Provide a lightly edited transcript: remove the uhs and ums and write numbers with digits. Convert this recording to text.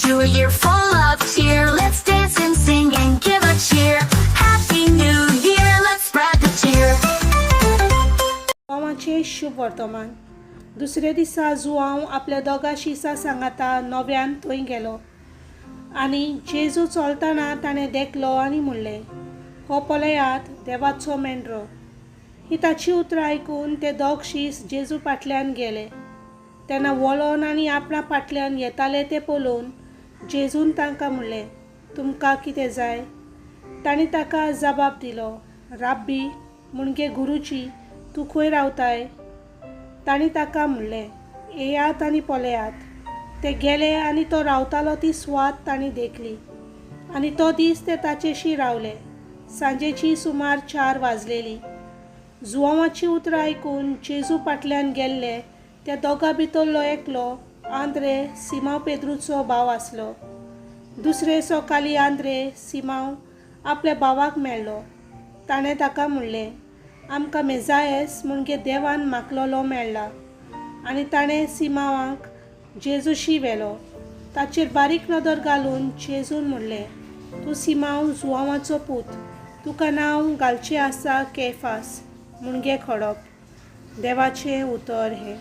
New year full of cheer. Let's dance and sing and give a cheer. Happy New Year, let's spread the cheer. जुआंवाचें शुभ वर्तमान. दुसरे दिसा जुआंव आपल्या दोगा शिसा सांगाता नव्यान थंय गेलो आनी जेजू चलतना ताणें देखलो आनी म्हणलें, हो पळयात देवाचो मेंढरो. ही ताची उतरां आयकून ते दोग शीस जेजू फाटल्यान गेले. तेन्ना वळोन आनी आपणा फाटल्यान येताले ते पळोवन जेजून तांकां म्हणलें, तुमकां कितें जाय? तांणी ताका जबाब दिलो, राब्बी म्हणजे गुरुजी, तूं खंय रावताय? तांणी ताका म्हणलें, येयात आनी पळयात. ते गेले आनी तो रावतालो ती सुवात तांणी देखली आनी तो दीस ते ताचेशी रावले. सांजेची सुमार 4 वाजलेली. जुआंवाची उतरां आयकून जेजू फाटल्यान गेल्ले त्या दोगां भितरलो एकलो आंद्रे सिमांव पेद्रूचो भाव आसलो. दुसरे सकाळीं आंद्रे सिमांव आपल्या भावाक मेळ्ळो. ताणें ताका म्हणलें, आमकां मेजायेस म्हणजे देवान मागलोलो मेळ्ळा. आनी ताणें सिमांवाक जेजूशी व्हेलो. ताचेर बारीक नदर घालून जेजून म्हणलें, तूं सिमांव जुआंवाचो पूत. तुका नांव घालचें आसा केफास म्हणजे खडप. देवाचें उतर हें.